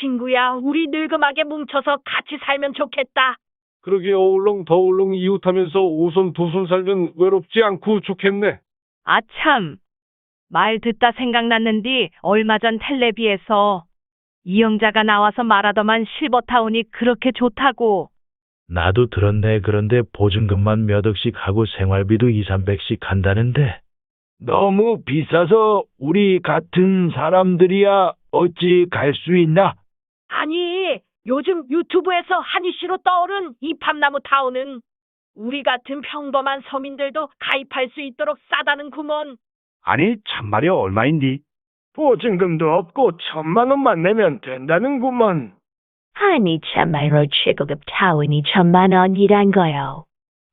친구야, 우리 늙음하게 뭉쳐서 같이 살면 좋겠다. 그러게 어울렁 더울렁 이웃하면서 오손도손 살면 외롭지 않고 좋겠네. 아, 참. 말 듣다 생각났는디 얼마 전 텔레비에서 이영자가 나와서 말하더만 실버타운이 그렇게 좋다고. 나도 들었네. 그런데 보증금만 몇 억씩 하고 생활비도 2, 300씩 한다는데. 너무 비싸서 우리 같은 사람들이야 어찌 갈 수 있나? 아니, 요즘 유튜브에서 한이씨로 떠오른 이 팝나무 타운은 우리 같은 평범한 서민들도 가입할 수 있도록 싸다는 구먼. 아니 참말이 얼마인디? 보증금도 없고 1,000만 원만 내면 된다는구먼. 아니 참말로 최고급 타운이 1,000만 원이란 거요.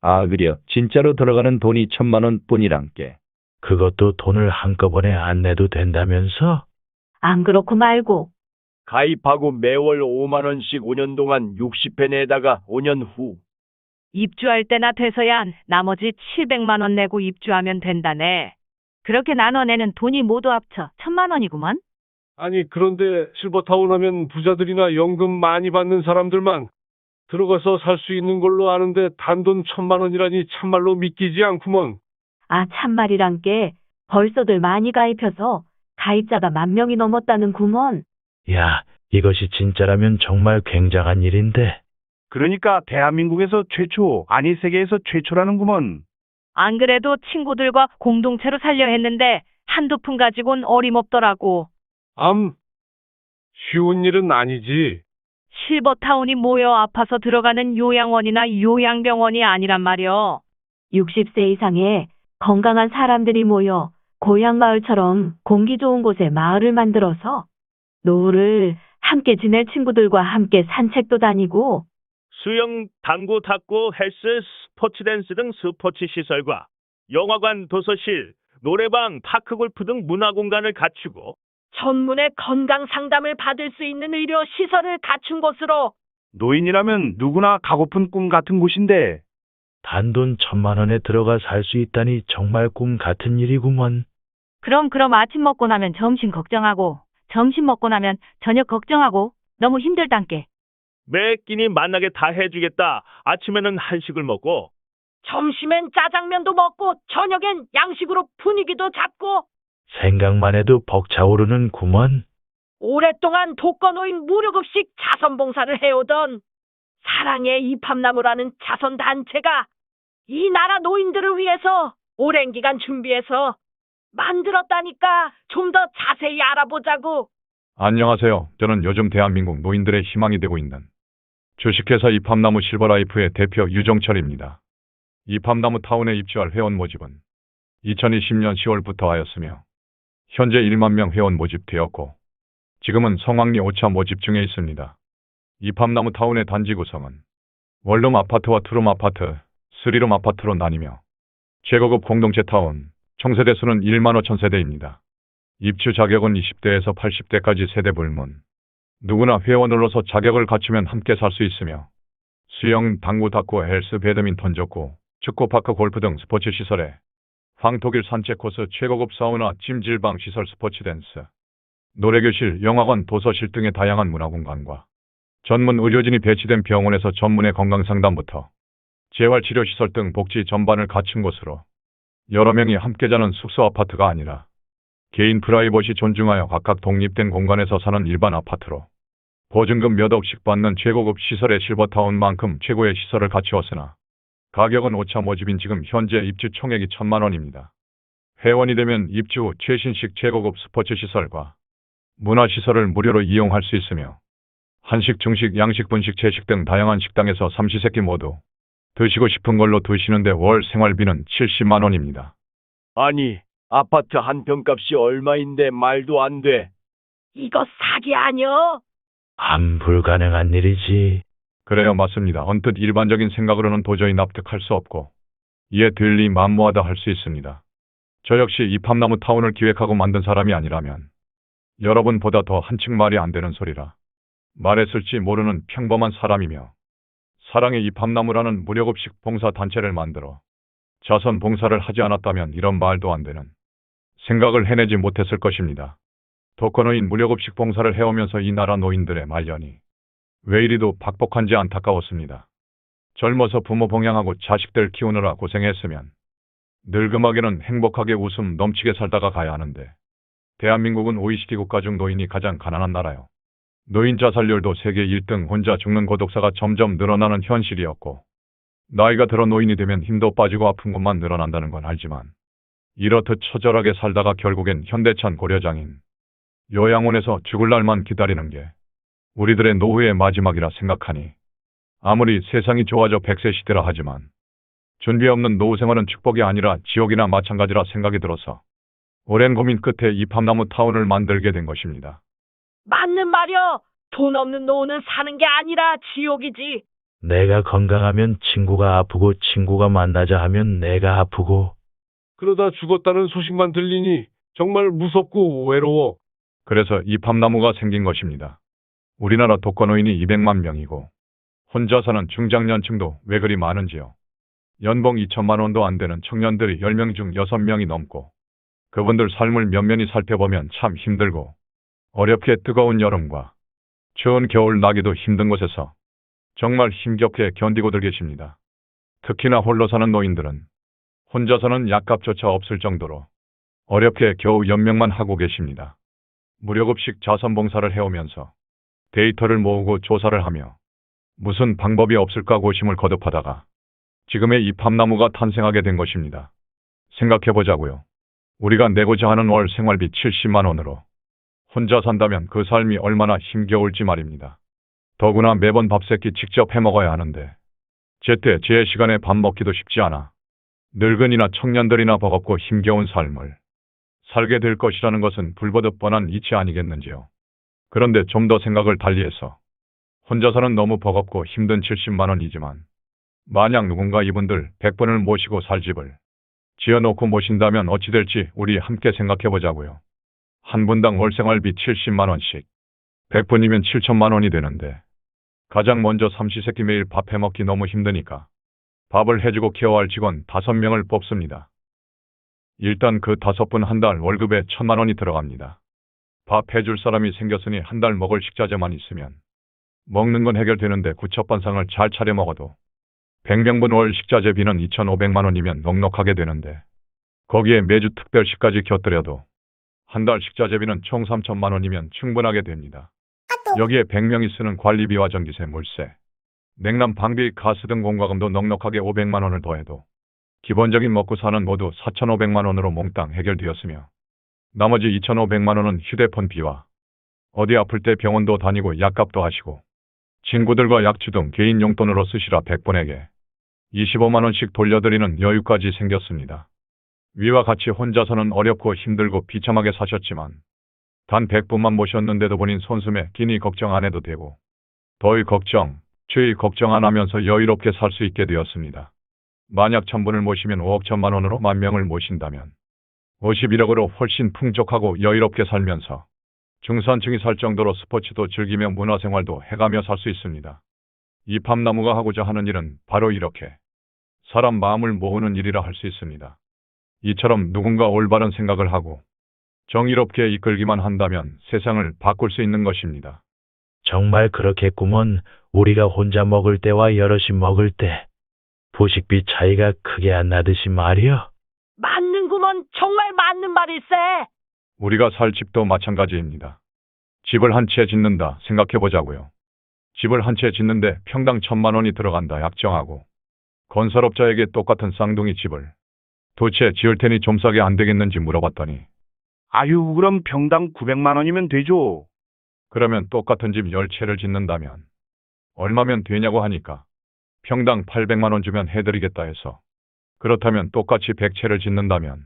아, 그려. 진짜로 들어가는 돈이 1,000만 원 뿐이란께. 그것도 돈을 한꺼번에 안 내도 된다면서? 안 그렇고 말고 가입하고 매월 5만 원씩 5년 동안 60회 내다가 5년 후 입주할 때나 돼서야 나머지 700만 원 내고 입주하면 된다네. 그렇게 나눠내는 돈이 모두 합쳐 1,000만 원이구먼. 아니, 그런데 실버타운 하면 부자들이나 연금 많이 받는 사람들만 들어가서 살 수 있는 걸로 아는데 단돈 1,000만 원이라니 참말로 믿기지 않구먼. 아 참말이란 게 벌써들 많이 가입해서 가입자가 10,000명이 넘었다는 구먼. 야, 이것이 진짜라면 정말 굉장한 일인데. 그러니까 대한민국에서 최초, 아니 세계에서 최초라는구먼. 안 그래도 친구들과 공동체로 살려 했는데 한두 푼 가지고는 어림없더라고. 쉬운 일은 아니지. 실버타운이 모여 아파서 들어가는 요양원이나 요양병원이 아니란 말이여. 60세 이상의 건강한 사람들이 모여 고향마을처럼 공기 좋은 곳에 마을을 만들어서 노후를 함께 지낼 친구들과 함께 산책도 다니고 수영, 당구, 탁구, 헬스, 스포츠 댄스 등 스포츠 시설과 영화관, 도서실, 노래방, 파크 골프 등 문화 공간을 갖추고 전문의 건강 상담을 받을 수 있는 의료 시설을 갖춘 곳으로. 노인이라면 누구나 가고픈 꿈 같은 곳인데 단돈 1,000만 원에 들어가 살 수 있다니 정말 꿈 같은 일이구먼. 그럼 아침 먹고 나면 점심 걱정하고, 점심 먹고 나면 저녁 걱정하고, 너무 힘들단께. 매 끼니 만나게 다 해주겠다. 아침에는 한식을 먹고 점심엔 짜장면도 먹고, 저녁엔 양식으로 분위기도 잡고, 생각만 해도 벅차오르는 구먼. 오랫동안 독거노인 무료급식 자선봉사를 해오던 사랑의 이팝나무라는 자선단체가 이 나라 노인들을 위해서 오랜 기간 준비해서 만들었다니까. 좀 더 자세히 알아보자고. 안녕하세요. 저는 요즘 대한민국 노인들의 희망이 되고 있는 주식회사 이팝나무 실버라이프의 대표 유정철입니다. 이팝나무 타운에 입주할 회원 모집은 2020년 10월부터 하였으며 현재 1만 명 회원 모집되었고 지금은 성황리 5차 모집 중에 있습니다. 이팝나무 타운의 단지 구성은 원룸 아파트와 투룸 아파트, 쓰리룸 아파트로 나뉘며 최고급 공동체 타운, 총세대 수는 1만 5천 세대입니다. 입주 자격은 20대에서 80대까지 세대 불문. 누구나 회원으로서 자격을 갖추면 함께 살 수 있으며 수영, 당구, 탁구, 헬스, 배드민턴, 족구, 축구파크, 골프 등 스포츠 시설에 황토길 산책 코스, 최고급 사우나, 찜질방 시설, 스포츠 댄스, 노래교실, 영화관, 도서실 등의 다양한 문화공간과 전문 의료진이 배치된 병원에서 전문의 건강상담부터 재활치료시설 등 복지 전반을 갖춘 곳으로 여러 명이 함께 자는 숙소 아파트가 아니라 개인 프라이버시 존중하여 각각 독립된 공간에서 사는 일반 아파트로 보증금 몇 억씩 받는 최고급 시설의 실버타운만큼 최고의 시설을 갖추었으나 가격은 5차 모집인 지금 현재 입주 총액이 1,000만 원입니다. 회원이 되면 입주 후 최신식 최고급 스포츠 시설과 문화시설을 무료로 이용할 수 있으며 한식, 중식, 양식, 분식, 채식 등 다양한 식당에서 삼시세끼 모두 드시고 싶은 걸로 드시는데 월 생활비는 70만 원입니다. 아니 아파트 한 평값이 얼마인데 말도 안 돼. 이거 사기 아니여? 불가능한 일이지. 그래요, 맞습니다. 언뜻 일반적인 생각으로는 도저히 납득할 수 없고 이에 들리 만무하다 할 수 있습니다. 저 역시 이팝나무 타운을 기획하고 만든 사람이 아니라면 여러분보다 더 한층 말이 안 되는 소리라 말했을지 모르는 평범한 사람이며 사랑의 이팝나무라는 무료급식 봉사단체를 만들어 자선 봉사를 하지 않았다면 이런 말도 안 되는 생각을 해내지 못했을 것입니다. 독거노인 무료급식 봉사를 해오면서 이 나라 노인들의 말년이 왜 이리도 박복한지 안타까웠습니다. 젊어서 부모 봉양하고 자식들 키우느라 고생했으면 늙음하게는 행복하게 웃음 넘치게 살다가 가야 하는데 대한민국은 OECD 국가 중 노인이 가장 가난한 나라요. 노인 자살률도 세계 1등, 혼자 죽는 고독사가 점점 늘어나는 현실이었고 나이가 들어 노인이 되면 힘도 빠지고 아픈 것만 늘어난다는 건 알지만 이렇듯 처절하게 살다가 결국엔 현대찬 고려장인 요양원에서 죽을 날만 기다리는 게 우리들의 노후의 마지막이라 생각하니 아무리 세상이 좋아져 100세 시대라 하지만 준비 없는 노후 생활은 축복이 아니라 지옥이나 마찬가지라 생각이 들어서 오랜 고민 끝에 이 팜나무 타운을 만들게 된 것입니다. 맞는 말이여. 돈 없는 노후는 사는 게 아니라 지옥이지. 내가 건강하면 친구가 아프고 친구가 만나자 하면 내가 아프고 그러다 죽었다는 소식만 들리니 정말 무섭고 외로워. 그래서 이 팜나무가 생긴 것입니다. 우리나라 독거노인이 200만 명이고 혼자 사는 중장년층도 왜 그리 많은지요. 연봉 2천만 원도 안 되는 청년들이 10명 중 6명이 넘고 그분들 삶을 면면히 살펴보면 참 힘들고 어렵게 뜨거운 여름과 추운 겨울 나기도 힘든 곳에서 정말 힘겹게 견디고들 계십니다. 특히나 홀로 사는 노인들은 혼자서는 약값조차 없을 정도로 어렵게 겨우 연명만 하고 계십니다. 무료급식 자선봉사를 해오면서 데이터를 모으고 조사를 하며 무슨 방법이 없을까 고심을 거듭하다가 지금의 이 팜나무가 탄생하게 된 것입니다. 생각해보자고요. 우리가 내고자 하는 월 생활비 70만 원으로 혼자 산다면 그 삶이 얼마나 힘겨울지 말입니다. 더구나 매번 밥 세끼 직접 해먹어야 하는데 제때 제 시간에 밥 먹기도 쉽지 않아 늙은이나 청년들이나 버겁고 힘겨운 삶을 살게 될 것이라는 것은 불보듯 뻔한 이치 아니겠는지요. 그런데 좀 더 생각을 달리해서 혼자서는 너무 버겁고 힘든 70만 원이지만 만약 누군가 이분들 100분을 모시고 살 집을 지어놓고 모신다면 어찌 될지 우리 함께 생각해보자고요. 한 분당 월 생활비 70만 원씩 100분이면 7천만 원이 되는데 가장 먼저 삼시세끼 매일 밥 해먹기 너무 힘드니까 밥을 해주고 케어할 직원 5명을 뽑습니다. 일단 그 5분 한 달 월급에 1,000만 원이 들어갑니다. 밥 해줄 사람이 생겼으니 한 달 먹을 식자재만 있으면 먹는 건 해결되는데 구첩반상을 잘 차려 먹어도 100명분 월 식자재비는 2,500만 원이면 넉넉하게 되는데 거기에 매주 특별식까지 곁들여도 한 달 식자재비는 총 3천만 원이면 충분하게 됩니다. 여기에 100명이 쓰는 관리비와 전기세, 물세, 냉난, 방비, 가스 등 공과금도 넉넉하게 500만 원을 더해도 기본적인 먹고 사는 모두 4,500만 원으로 몽땅 해결되었으며 나머지 2,500만 원은 휴대폰비와 어디 아플 때 병원도 다니고 약값도 하시고 친구들과 약주 등 개인 용돈으로 쓰시라 100분에게 25만 원씩 돌려드리는 여유까지 생겼습니다. 위와 같이 혼자서는 어렵고 힘들고 비참하게 사셨지만 단 100분만 모셨는데도 본인 손숨에 기니 걱정 안 해도 되고 더위 걱정, 추위 걱정 안 하면서 여유롭게 살 수 있게 되었습니다. 만약 1,000분을 모시면 5억 1,000만 원으로 10,000명을 모신다면 51억으로 훨씬 풍족하고 여유롭게 살면서 중산층이 살 정도로 스포츠도 즐기며 문화생활도 해가며 살 수 있습니다. 이 팜나무가 하고자 하는 일은 바로 이렇게 사람 마음을 모으는 일이라 할 수 있습니다. 이처럼 누군가 올바른 생각을 하고 정의롭게 이끌기만 한다면 세상을 바꿀 수 있는 것입니다. 정말 그렇겠구먼. 우리가 혼자 먹을 때와 여럿이 먹을 때 부식비 차이가 크게 안 나듯이 말이여. 맞는구먼. 정말 맞는 말일세. 우리가 살 집도 마찬가지입니다. 집을 한 채 짓는다 생각해보자고요. 집을 한 채 짓는데 평당 1,000만 원이 들어간다 약정하고 건설업자에게 똑같은 쌍둥이 집을 2채 지을 테니 좀 싸게 안 되겠는지 물어봤더니 아유, 그럼 평당 900만 원이면 되죠. 그러면 똑같은 집 10채를 짓는다면 얼마면 되냐고 하니까 평당 800만 원 주면 해드리겠다 해서 그렇다면 똑같이 100채를 짓는다면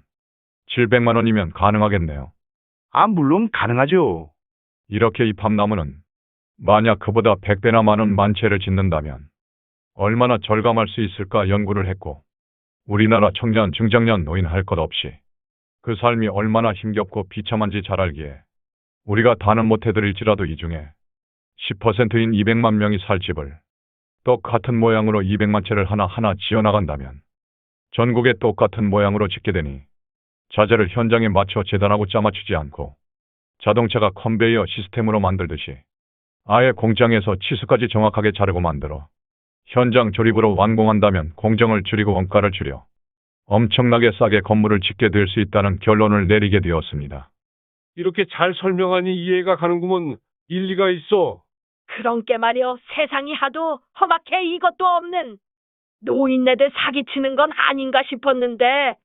700만 원이면 가능하겠네요. 아, 물론 가능하죠. 이렇게 이 팜나무는 만약 그보다 100배나 많은 만채를 짓는다면 얼마나 절감할 수 있을까 연구를 했고 우리나라 청년, 중장년, 노인 할 것 없이 그 삶이 얼마나 힘겹고 비참한지 잘 알기에 우리가 다는 못해드릴지라도 이 중에 10%인 200만 명이 살 집을 똑같은 모양으로 200만 채를 하나하나 지어나간다면 전국에 똑같은 모양으로 짓게 되니 자재를 현장에 맞춰 재단하고 짜맞추지 않고 자동차가 컨베이어 시스템으로 만들듯이 아예 공장에서 치수까지 정확하게 자르고 만들어 현장 조립으로 완공한다면 공정을 줄이고 원가를 줄여 엄청나게 싸게 건물을 짓게 될 수 있다는 결론을 내리게 되었습니다. 이렇게 잘 설명하니 이해가 가는구먼. 일리가 있어. 그런 게 말이여 세상이 하도 험악해 이것도 없는 노인네들 사기치는 건 아닌가 싶었는데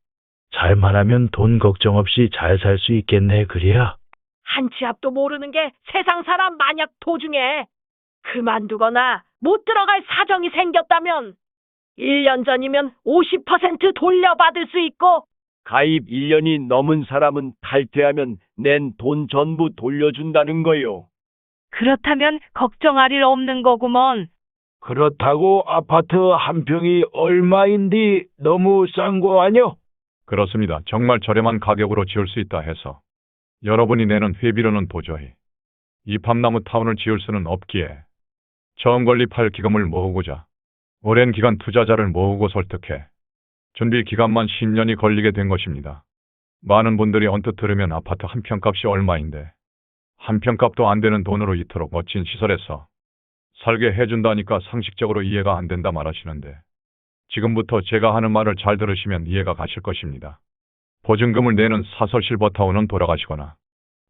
잘만 하면 돈 걱정 없이 잘 살 수 있겠네, 그리야. 한 치 앞도 모르는 게 세상 사람 만약 도중에 그만두거나 못 들어갈 사정이 생겼다면 1년 전이면 50% 돌려받을 수 있고 가입 1년이 넘은 사람은 탈퇴하면 낸 돈 전부 돌려준다는 거요. 그렇다면 걱정할 일 없는 거구먼. 그렇다고 아파트 한 평이 얼마인디 너무 싼 거 아뇨? 그렇습니다. 정말 저렴한 가격으로 지을 수 있다 해서 여러분이 내는 회비로는 도저히 이 밤나무 타운을 지을 수는 없기에 처음 건립할 기금을 모으고자 오랜 기간 투자자를 모으고 설득해 준비 기간만 10년이 걸리게 된 것입니다. 많은 분들이 언뜻 들으면 아파트 한 평값이 얼마인데 한 평값도 안 되는 돈으로 이토록 멋진 시설에서 살게 해준다니까 상식적으로 이해가 안 된다 말하시는데 지금부터 제가 하는 말을 잘 들으시면 이해가 가실 것입니다. 보증금을 내는 사설 실버타운은 돌아가시거나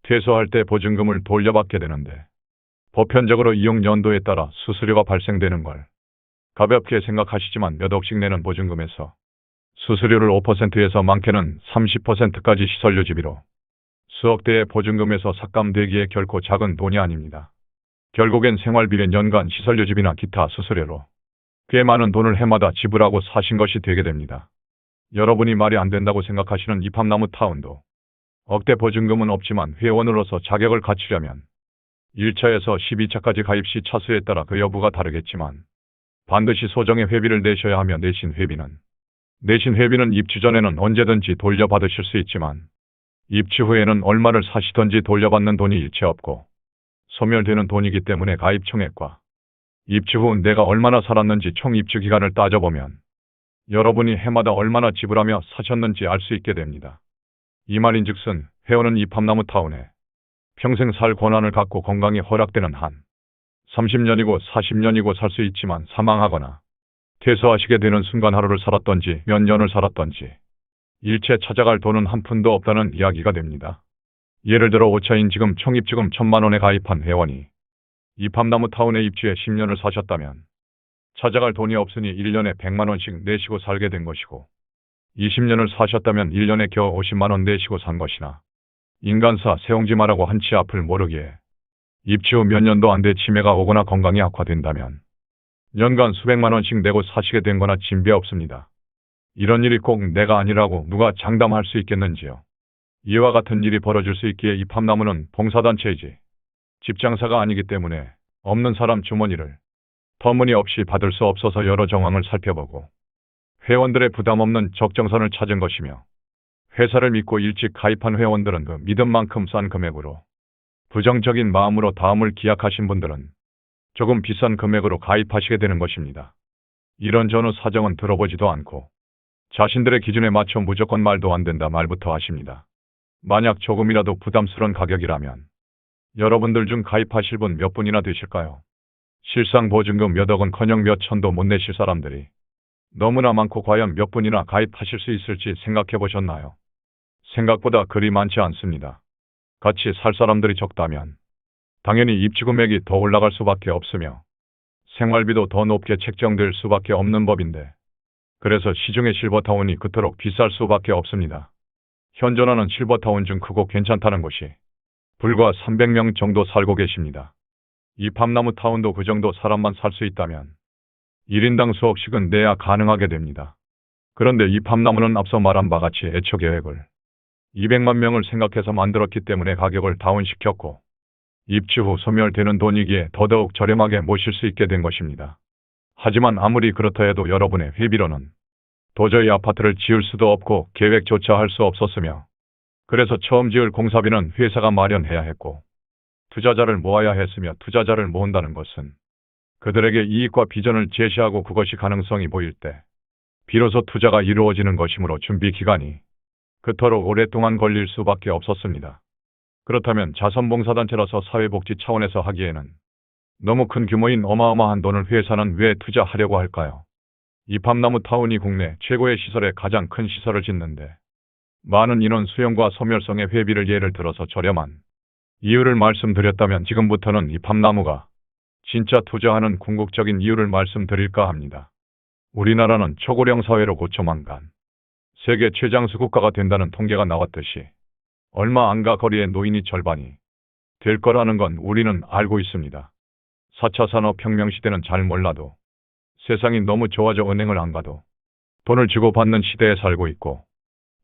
퇴소할 때 보증금을 돌려받게 되는데 보편적으로 이용 연도에 따라 수수료가 발생되는 걸 가볍게 생각하시지만 몇 억씩 내는 보증금에서 수수료를 5%에서 많게는 30%까지 시설료 지비로 수억 대의 보증금에서 삭감되기에 결코 작은 돈이 아닙니다. 결국엔 생활비의 연간 시설료 지비나 기타 수수료로 꽤 많은 돈을 해마다 지불하고 사신 것이 되게 됩니다. 여러분이 말이 안 된다고 생각하시는 이 밤나무 타운도 억대 보증금은 없지만 회원으로서 자격을 갖추려면 1차에서 12차까지 가입 시 차수에 따라 그 여부가 다르겠지만 반드시 소정의 회비를 내셔야 하며 내신 회비는 입주 전에는 언제든지 돌려받으실 수 있지만 입주 후에는 얼마를 사시던지 돌려받는 돈이 일체 없고 소멸되는 돈이기 때문에 가입 총액과 입주 후 내가 얼마나 살았는지 총 입주 기간을 따져보면 여러분이 해마다 얼마나 지불하며 사셨는지 알 수 있게 됩니다. 이 말인즉슨 회원은 이 밤나무 타운에 평생 살 권한을 갖고 건강이 허락되는 한 30년이고 40년이고 살 수 있지만 사망하거나 퇴소하시게 되는 순간 하루를 살았던지 몇 년을 살았던지 일체 찾아갈 돈은 한 푼도 없다는 이야기가 됩니다. 예를 들어 5차인 지금 총입주금 1,000만 원에 가입한 회원이 이 밤나무 타운에 입주해 10년을 사셨다면 찾아갈 돈이 없으니 1년에 100만 원씩 내시고 살게 된 것이고 20년을 사셨다면 1년에 겨우 50만 원 내시고 산 것이나 인간사 세옹지 마라고 한치 앞을 모르기에 입주 후 몇 년도 안 돼 치매가 오거나 건강이 악화된다면 연간 수백만 원씩 내고 사시게 된 거나 진배 없습니다. 이런 일이 꼭 내가 아니라고 누가 장담할 수 있겠는지요. 이와 같은 일이 벌어질 수 있기에 이 밤나무는 봉사단체이지 집장사가 아니기 때문에 없는 사람 주머니를 터무니없이 받을 수 없어서 여러 정황을 살펴보고 회원들의 부담 없는 적정선을 찾은 것이며 회사를 믿고 일찍 가입한 회원들은 그 믿음만큼 싼 금액으로 부정적인 마음으로 다음을 기약하신 분들은 조금 비싼 금액으로 가입하시게 되는 것입니다. 이런 전후 사정은 들어보지도 않고 자신들의 기준에 맞춰 무조건 말도 안 된다 말부터 하십니다. 만약 조금이라도 부담스러운 가격이라면 여러분들 중 가입하실 분 몇 분이나 되실까요? 실상 보증금 몇 억은커녕 몇 천도 못 내실 사람들이 너무나 많고 과연 몇 분이나 가입하실 수 있을지 생각해 보셨나요? 생각보다 그리 많지 않습니다. 같이 살 사람들이 적다면 당연히 입주 금액이 더 올라갈 수밖에 없으며 생활비도 더 높게 책정될 수밖에 없는 법인데 그래서 시중의 실버타운이 그토록 비쌀 수밖에 없습니다. 현존하는 실버타운 중 크고 괜찮다는 곳이 불과 300명 정도 살고 계십니다. 이 밤나무 타운도 그 정도 사람만 살 수 있다면 1인당 수억씩은 내야 가능하게 됩니다. 그런데 이 밤나무는 앞서 말한 바같이 애초 계획을 200만 명을 생각해서 만들었기 때문에 가격을 다운시켰고 입주 후 소멸되는 돈이기에 더더욱 저렴하게 모실 수 있게 된 것입니다. 하지만 아무리 그렇다 해도 여러분의 회비로는 도저히 아파트를 지을 수도 없고 계획조차 할 수 없었으며 그래서 처음 지을 공사비는 회사가 마련해야 했고 투자자를 모아야 했으며 투자자를 모은다는 것은 그들에게 이익과 비전을 제시하고 그것이 가능성이 보일 때 비로소 투자가 이루어지는 것이므로 준비 기간이 그토록 오랫동안 걸릴 수밖에 없었습니다. 그렇다면 자선봉사단체라서 사회복지 차원에서 하기에는 너무 큰 규모인 어마어마한 돈을 회사는 왜 투자하려고 할까요? 이팝나무 타운이 국내 최고의 시설에 가장 큰 시설을 짓는데 많은 인원 수용과 소멸성의 회비를 예를 들어서 저렴한 이유를 말씀드렸다면 지금부터는 이팝나무가 진짜 투자하는 궁극적인 이유를 말씀드릴까 합니다. 우리나라는 초고령 사회로 조만간 세계 최장수 국가가 된다는 통계가 나왔듯이 얼마 안가 거리의 노인이 절반이 될 거라는 건 우리는 알고 있습니다. 4차 산업혁명 시대는 잘 몰라도 세상이 너무 좋아져 은행을 안 가도 돈을 주고 받는 시대에 살고 있고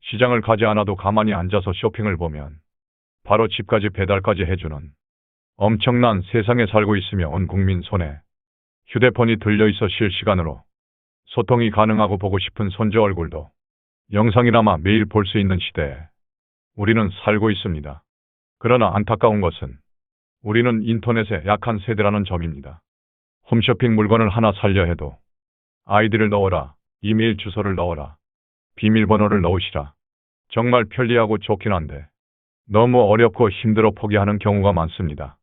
시장을 가지 않아도 가만히 앉아서 쇼핑을 보면 바로 집까지 배달까지 해주는 엄청난 세상에 살고 있으며 온 국민 손에 휴대폰이 들려있어 실시간으로 소통이 가능하고 보고 싶은 손주 얼굴도 영상이나마 매일 볼 수 있는 시대에 우리는 살고 있습니다. 그러나 안타까운 것은 우리는 인터넷에 약한 세대라는 점입니다. 홈쇼핑 물건을 하나 살려 해도 아이디를 넣어라, 이메일 주소를 넣어라, 비밀번호를 넣으시라. 정말 편리하고 좋긴 한데 너무 어렵고 힘들어 포기하는 경우가 많습니다.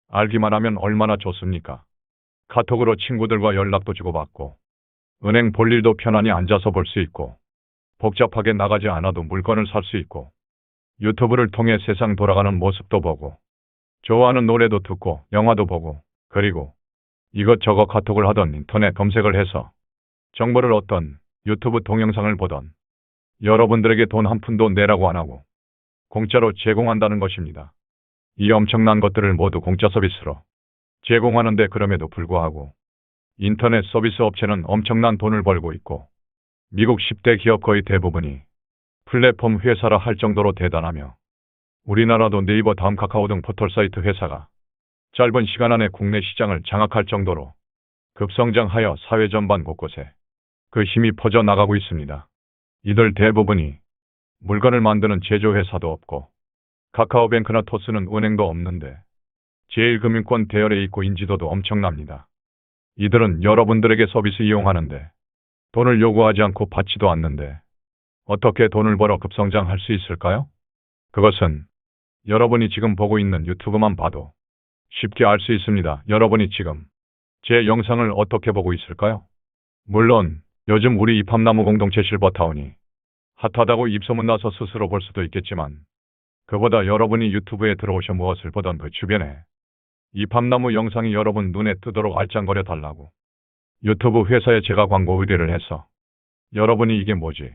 알기만 하면 얼마나 좋습니까? 카톡으로 친구들과 연락도 주고받고 은행 볼 일도 편안히 앉아서 볼 수 있고 복잡하게 나가지 않아도 물건을 살 수 있고 유튜브를 통해 세상 돌아가는 모습도 보고 좋아하는 노래도 듣고 영화도 보고 그리고 이것저것 카톡을 하던 인터넷 검색을 해서 정보를 얻던 유튜브 동영상을 보던 여러분들에게 돈 한 푼도 내라고 안 하고 공짜로 제공한다는 것입니다. 이 엄청난 것들을 모두 공짜 서비스로 제공하는데 그럼에도 불구하고 인터넷 서비스 업체는 엄청난 돈을 벌고 있고 미국 10대 기업 거의 대부분이 플랫폼 회사라 할 정도로 대단하며 우리나라도 네이버 다음 카카오 등 포털사이트 회사가 짧은 시간 안에 국내 시장을 장악할 정도로 급성장하여 사회 전반 곳곳에 그 힘이 퍼져나가고 있습니다. 이들 대부분이 물건을 만드는 제조회사도 없고 카카오뱅크나 토스는 은행도 없는데 제1금융권 대열에 있고 인지도도 엄청납니다. 이들은 여러분들에게 서비스 이용하는데 돈을 요구하지 않고 받지도 않는데 어떻게 돈을 벌어 급성장할 수 있을까요? 그것은 여러분이 지금 보고 있는 유튜브만 봐도 쉽게 알 수 있습니다. 여러분이 지금 제 영상을 어떻게 보고 있을까요? 물론 요즘 우리 이팝나무 공동체 실버타운이 핫하다고 입소문 나서 스스로 볼 수도 있겠지만 그보다 여러분이 유튜브에 들어오셔 무엇을 보던 그 주변에 이팝나무 영상이 여러분 눈에 뜨도록 알짱거려 달라고 유튜브 회사에 제가 광고 의뢰를 해서 여러분이 이게 뭐지?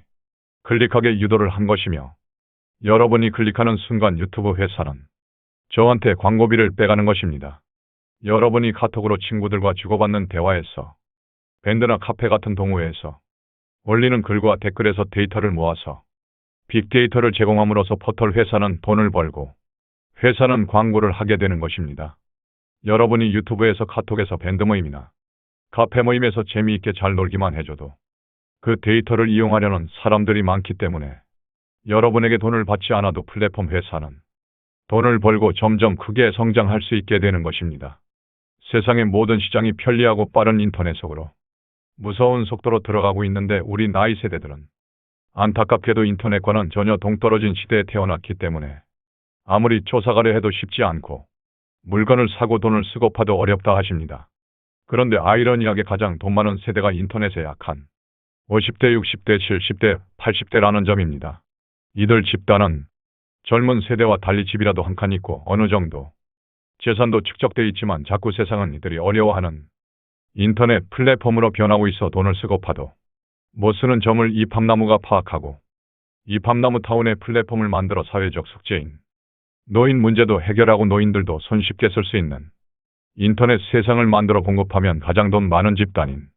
클릭하게 유도를 한 것이며 여러분이 클릭하는 순간 유튜브 회사는 저한테 광고비를 빼가는 것입니다. 여러분이 카톡으로 친구들과 주고받는 대화에서 밴드나 카페 같은 동호회에서 올리는 글과 댓글에서 데이터를 모아서 빅데이터를 제공함으로써 포털 회사는 돈을 벌고 회사는 광고를 하게 되는 것입니다. 여러분이 유튜브에서 카톡에서 밴드 모임이나 카페 모임에서 재미있게 잘 놀기만 해줘도 그 데이터를 이용하려는 사람들이 많기 때문에 여러분에게 돈을 받지 않아도 플랫폼 회사는 돈을 벌고 점점 크게 성장할 수 있게 되는 것입니다. 세상의 모든 시장이 편리하고 빠른 인터넷 속으로 무서운 속도로 들어가고 있는데 우리 나이 세대들은 안타깝게도 인터넷과는 전혀 동떨어진 시대에 태어났기 때문에 아무리 쫓아가려 해도 쉽지 않고 물건을 사고 돈을 쓰고 파도 어렵다 하십니다. 그런데 아이러니하게 가장 돈 많은 세대가 인터넷에 약한 50대, 60대, 70대, 80대라는 점입니다. 이들 집단은 젊은 세대와 달리 집이라도 한 칸 있고 어느 정도 재산도 축적돼 있지만 자꾸 세상은 이들이 어려워하는 인터넷 플랫폼으로 변하고 있어 돈을 쓰고 파도 못 쓰는 점을 이팝나무가 파악하고 이팝나무 타운의 플랫폼을 만들어 사회적 숙제인 노인 문제도 해결하고 노인들도 손쉽게 쓸 수 있는 인터넷 세상을 만들어 공급하면 가장 돈 많은 집단인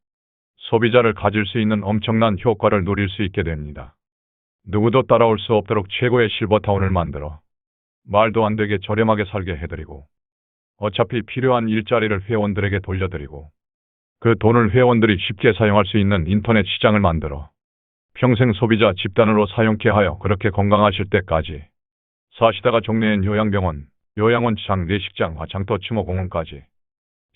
소비자를 가질 수 있는 엄청난 효과를 누릴 수 있게 됩니다. 누구도 따라올 수 없도록 최고의 실버타운을 만들어 말도 안 되게 저렴하게 살게 해드리고 어차피 필요한 일자리를 회원들에게 돌려드리고 그 돈을 회원들이 쉽게 사용할 수 있는 인터넷 시장을 만들어 평생 소비자 집단으로 사용케 하여 그렇게 건강하실 때까지 사시다가 종래엔 요양병원, 요양원장, 내식장, 화장터, 추모공원까지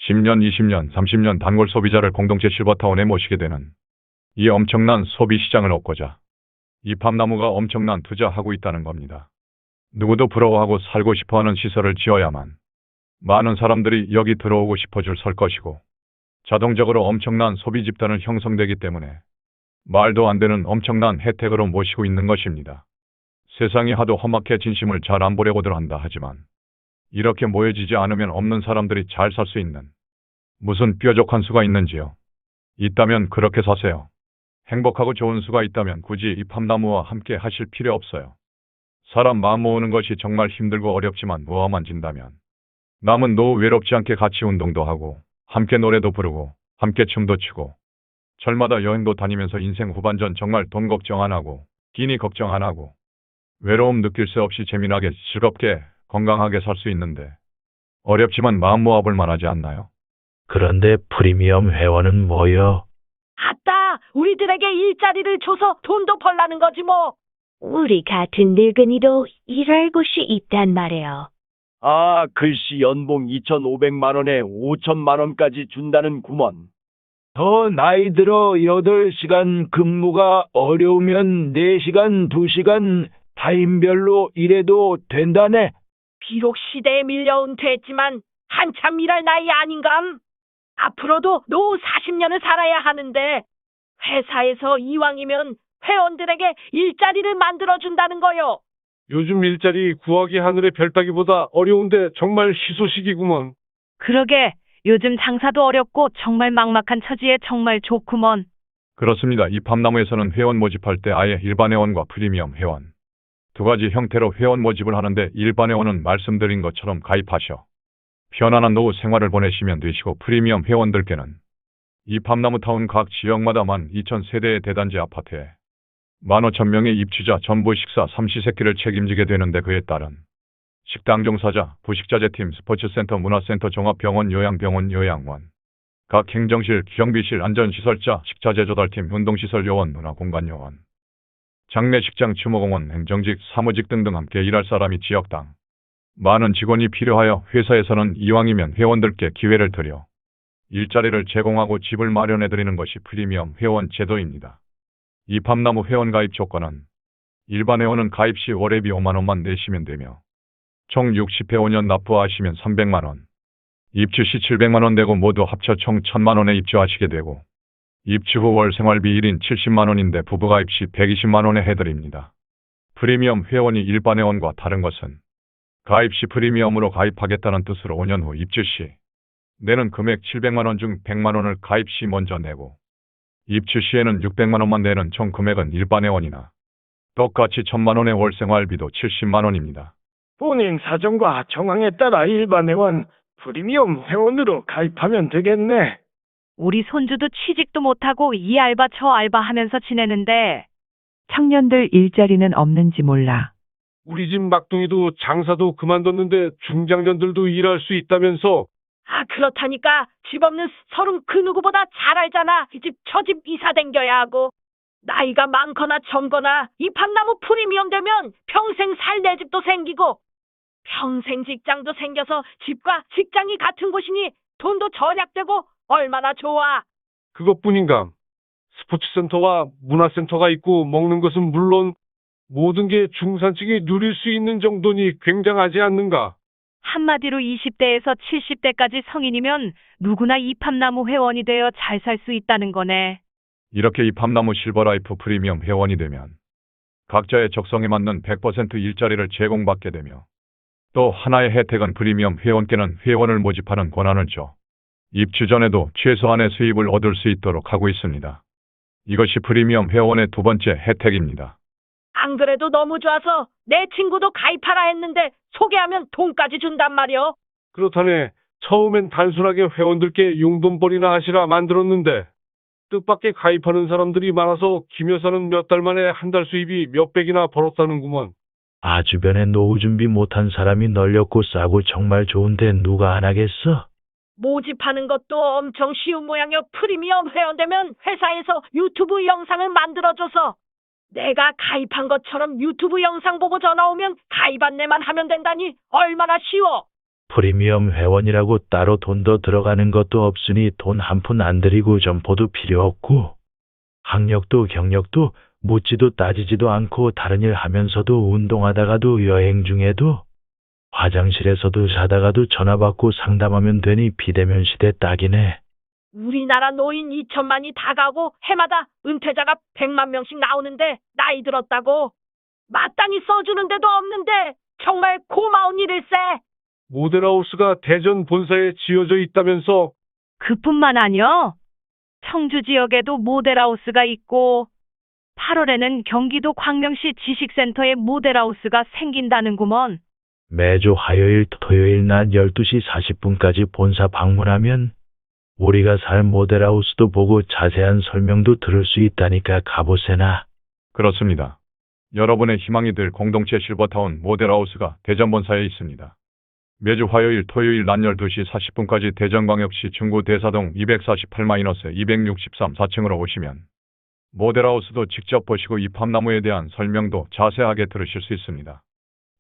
10년, 20년, 30년 단골 소비자를 공동체 실버타운에 모시게 되는 이 엄청난 소비 시장을 얻고자 이팝나무가 엄청난 투자하고 있다는 겁니다. 누구도 부러워하고 살고 싶어하는 시설을 지어야만 많은 사람들이 여기 들어오고 싶어 줄 설 것이고 자동적으로 엄청난 소비 집단을 형성되기 때문에 말도 안 되는 엄청난 혜택으로 모시고 있는 것입니다. 세상이 하도 험악해 진심을 잘 안 보려고들 한다 하지만 이렇게 모여지지 않으면 없는 사람들이 잘 살 수 있는 무슨 뾰족한 수가 있는지요. 있다면 그렇게 사세요. 행복하고 좋은 수가 있다면 굳이 이 팜나무와 함께 하실 필요 없어요. 사람 마음 모으는 것이 정말 힘들고 어렵지만 모아만 진다면 남은 노후 외롭지 않게 같이 운동도 하고 함께 노래도 부르고 함께 춤도 추고 절마다 여행도 다니면서 인생 후반전 정말 돈 걱정 안 하고 끼니 걱정 안 하고 외로움 느낄 새 없이 재미나게 즐겁게 건강하게 살 수 있는데 어렵지만 마음 모아볼 만하지 않나요? 그런데 프리미엄 회원은 뭐요? 아따, 우리들에게 일자리를 줘서 돈도 벌라는 거지 뭐. 우리 같은 늙은이도 일할 곳이 있단 말이에요. 아, 글씨 연봉 2,500만 원에 5천만 원까지 준다는 구먼. 더 나이 들어 8시간 근무가 어려우면 4시간, 2시간 타임별로 일해도 된다네. 비록 시대에 밀려 은퇴했지만 한참 일할 나이 아닌감. 앞으로도 노후 40년을 살아야 하는데 회사에서 이왕이면 회원들에게 일자리를 만들어준다는 거요. 요즘 일자리 구하기 하늘의 별 따기보다 어려운데 정말 희소식이구먼. 그러게, 요즘 장사도 어렵고 정말 막막한 처지에 정말 좋구먼. 그렇습니다. 이 팜나무에서는 회원 모집할 때 아예 일반 회원과 프리미엄 회원 두 가지 형태로 회원 모집을 하는데 일반 회원은 말씀드린 것처럼 가입하셔 편안한 노후 생활을 보내시면 되시고 프리미엄 회원들께는 이 팜나무타운 각 지역마다 12,000세대의 대단지 아파트에 15,000명의 입주자 전부 식사 삼시세끼를 책임지게 되는데 그에 따른 식당 종사자, 부식자재팀, 스포츠센터, 문화센터, 종합병원, 요양병원, 요양원, 각 행정실, 경비실, 안전시설자, 식자재 조달팀, 운동시설 요원, 문화공간 요원, 장례식장, 추모공원, 행정직, 사무직 등등 함께 일할 사람이 지역당 많은 직원이 필요하여 회사에서는 이왕이면 회원들께 기회를 드려 일자리를 제공하고 집을 마련해드리는 것이 프리미엄 회원 제도입니다. 이 팜나무 회원 가입 조건은 일반 회원은 가입 시 월회비 5만 원만 내시면 되며 총 60회 5년 납부하시면 300만 원, 입주 시 700만 원 내고 모두 합쳐 총 1000만 원에 입주하시게 되고 입주 후 월 생활비 1인 70만 원인데 부부 가입 시 120만 원에 해드립니다. 프리미엄 회원이 일반 회원과 다른 것은 가입 시 프리미엄으로 가입하겠다는 뜻으로 5년 후 입주 시 내는 금액 700만 원 중 100만 원을 가입 시 먼저 내고 입주 시에는 600만 원만 내는 총 금액은 일반 회원이나 똑같이 1000만 원의 월 생활비도 70만 원입니다. 본인 사정과 정황에 따라 일반 회원, 프리미엄 회원으로 가입하면 되겠네. 우리 손주도 취직도 못하고 이 알바 저 알바 하면서 지내는데 청년들 일자리는 없는지 몰라. 우리 집 막둥이도 장사도 그만뒀는데 중장년들도 일할 수 있다면서. 아, 그렇다니까 집 없는 서른 그 누구보다 잘 알잖아. 이 집 저 집 이사 댕겨야 하고. 나이가 많거나 젊거나 이 팜나무 프리미엄 되면 평생 살 내 집도 생기고 평생 직장도 생겨서 집과 직장이 같은 곳이니 돈도 절약되고 얼마나 좋아. 그것뿐인가. 스포츠센터와 문화센터가 있고 먹는 것은 물론 모든 게 중산층이 누릴 수 있는 정도니 굉장하지 않는가. 한마디로 20대에서 70대까지 성인이면 누구나 이 팜나무 회원이 되어 잘 살 수 있다는 거네. 이렇게 이 팜나무 실버라이프 프리미엄 회원이 되면 각자의 적성에 맞는 100% 일자리를 제공받게 되며 또 하나의 혜택은 프리미엄 회원께는 회원을 모집하는 권한을 줘 입주 전에도 최소한의 수입을 얻을 수 있도록 하고 있습니다. 이것이 프리미엄 회원의 두 번째 혜택입니다. 안 그래도 너무 좋아서 내 친구도 가입하라 했는데 소개하면 돈까지 준단 말이오. 그렇다네. 처음엔 단순하게 회원들께 용돈벌이나 하시라 만들었는데 뜻밖의 가입하는 사람들이 많아서 김 여사는 몇 달 만에 한 달 수입이 몇백이나 벌었다는구먼. 아, 주변에 노후 준비 못한 사람이 널렸고 싸고 정말 좋은데 누가 안 하겠어? 모집하는 것도 엄청 쉬운 모양이요. 프리미엄 회원 되면 회사에서 유튜브 영상을 만들어줘서 내가 가입한 것처럼 유튜브 영상 보고 전화 오면 가입 안내만 하면 된다니 얼마나 쉬워. 프리미엄 회원이라고 따로 돈 더 들어가는 것도 없으니 돈 한 푼 안 들이고 점포도 필요 없고 학력도 경력도 묻지도 따지지도 않고 다른 일 하면서도 운동하다가도 여행 중에도 화장실에서도 자다가도 전화 받고 상담하면 되니 비대면 시대 딱이네. 우리나라 노인 2천만이 다 가고 해마다 은퇴자가 100만 명씩 나오는데 나이 들었다고 마땅히 써주는 데도 없는데 정말 고마운 일일세. 모델하우스가 대전 본사에 지어져 있다면서. 그뿐만 아니요. 청주 지역에도 모델하우스가 있고 8월에는 경기도 광명시 지식센터에 모델하우스가 생긴다는구먼. 매주 화요일, 토요일 낮 12시 40분까지 본사 방문하면 우리가 살 모델하우스도 보고 자세한 설명도 들을 수 있다니까 가보세나. 그렇습니다. 여러분의 희망이 될 공동체 실버타운 모델하우스가 대전 본사에 있습니다. 매주 화요일, 토요일 낮 12시 40분까지 대전광역시 중구 대사동 248-263 4층으로 오시면 모델하우스도 직접 보시고 이 팜나무에 대한 설명도 자세하게 들으실 수 있습니다.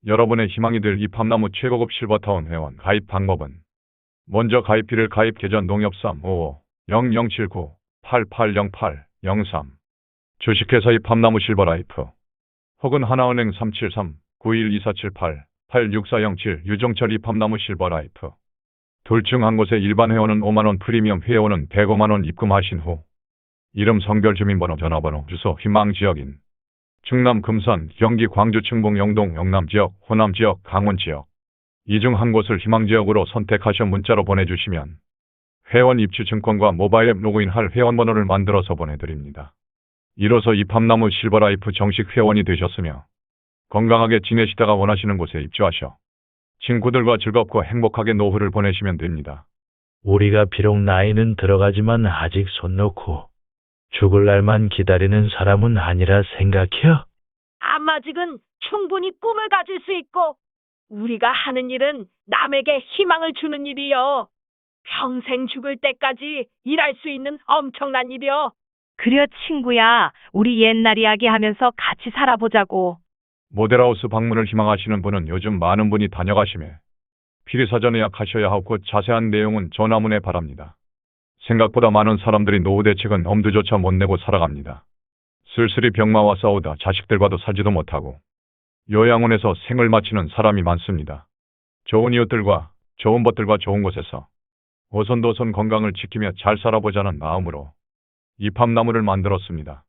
여러분의 희망이 될 이 팜나무 최고급 실버타운 회원 가입 방법은 먼저 가입비를 가입 계좌 농협 355-0079-8808-03 주식회사 이 팜나무 실버라이프 혹은 하나은행 373-912478-86407 유종철 이 팜나무 실버라이프 둘 중 한 곳에 일반 회원은 5만원, 프리미엄 회원은 105만원 입금하신 후 이름, 성별, 주민번호, 전화번호, 주소, 희망지역인 충남, 금산, 경기, 광주, 충북, 영동, 영남지역, 호남지역, 강원지역 이 중 한 곳을 희망지역으로 선택하셔 문자로 보내주시면 회원 입주 증권과 모바일 앱 로그인할 회원번호를 만들어서 보내드립니다. 이로써 이 팜나무 실버라이프 정식 회원이 되셨으며 건강하게 지내시다가 원하시는 곳에 입주하셔 친구들과 즐겁고 행복하게 노후를 보내시면 됩니다. 우리가 비록 나이는 들어가지만 아직 손 놓고 죽을 날만 기다리는 사람은 아니라 생각해요. 아마직은 충분히 꿈을 가질 수 있고 우리가 하는 일은 남에게 희망을 주는 일이요. 평생 죽을 때까지 일할 수 있는 엄청난 일이요. 그려 친구야, 우리 옛날 이야기 하면서 같이 살아보자고. 모델하우스 방문을 희망하시는 분은 요즘 많은 분이 다녀가시매 필요사전 예약하셔야 하고 자세한 내용은 전화문에 바랍니다. 생각보다 많은 사람들이 노후 대책은 엄두조차 못 내고 살아갑니다. 쓸쓸히 병마와 싸우다 자식들과도 살지도 못하고 요양원에서 생을 마치는 사람이 많습니다. 좋은 이웃들과 좋은 벗들과 좋은 곳에서 오손도손 건강을 지키며 잘 살아보자는 마음으로 이 팜나무를 만들었습니다.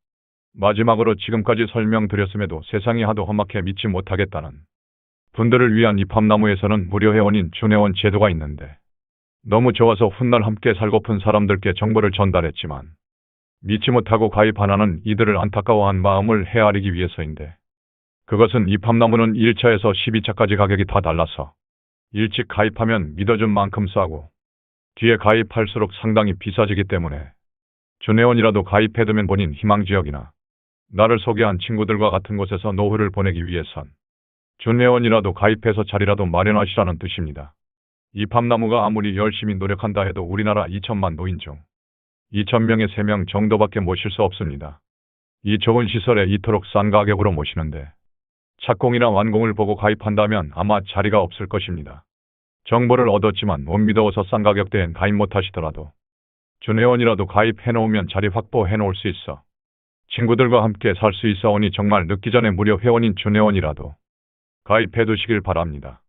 마지막으로 지금까지 설명드렸음에도 세상이 하도 험악해 믿지 못하겠다는 분들을 위한 이 팜나무에서는 무료 회원인 준회원 제도가 있는데 너무 좋아서 훗날 함께 살고픈 사람들께 정보를 전달했지만 믿지 못하고 가입 안 하는 이들을 안타까워한 마음을 헤아리기 위해서인데 그것은 이 팜나무는 1차에서 12차까지 가격이 다 달라서 일찍 가입하면 믿어준 만큼 싸고 뒤에 가입할수록 상당히 비싸지기 때문에 준회원이라도 가입해두면 본인 희망지역이나 나를 소개한 친구들과 같은 곳에서 노후를 보내기 위해선 준회원이라도 가입해서 자리라도 마련하시라는 뜻입니다. 이 팜나무가 아무리 열심히 노력한다 해도 우리나라 2천만 노인 중 2,000명에 3명 정도밖에 모실 수 없습니다. 이 좋은 시설에 이토록 싼 가격으로 모시는데 착공이나 완공을 보고 가입한다면 아마 자리가 없을 것입니다. 정보를 얻었지만 못 믿어서 싼 가격대엔 가입 못하시더라도 준회원이라도 가입해놓으면 자리 확보해놓을 수 있어 친구들과 함께 살 수 있어오니 정말 늦기 전에 무료 회원인 준회원이라도 가입해두시길 바랍니다.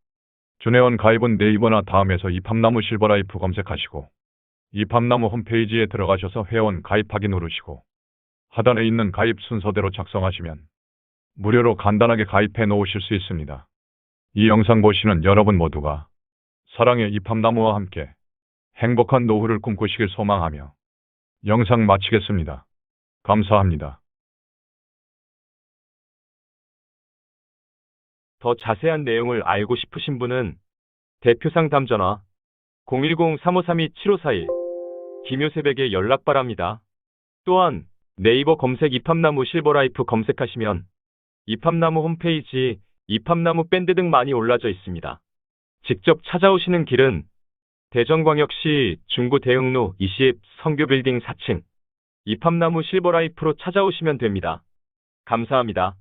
준회원 가입은 네이버나 다음에서 이 팜나무 실버라이프 검색하시고 이 팜나무 홈페이지에 들어가셔서 회원 가입하기 누르시고 하단에 있는 가입 순서대로 작성하시면 무료로 간단하게 가입해 놓으실 수 있습니다. 이 영상 보시는 여러분 모두가 사랑의 이 팜나무와 함께 행복한 노후를 꿈꾸시길 소망하며 영상 마치겠습니다. 감사합니다. 더 자세한 내용을 알고 싶으신 분은 대표 상담 전화 010-3532-7541 김효세백에 연락 바랍니다. 또한 네이버 검색 이팜나무 실버라이프 검색하시면 이팜나무 홈페이지, 이팜나무 밴드 등 많이 올라져 있습니다. 직접 찾아오시는 길은 대전광역시 중구 대흥로 20 성교빌딩 4층 이팜나무 실버라이프로 찾아오시면 됩니다. 감사합니다.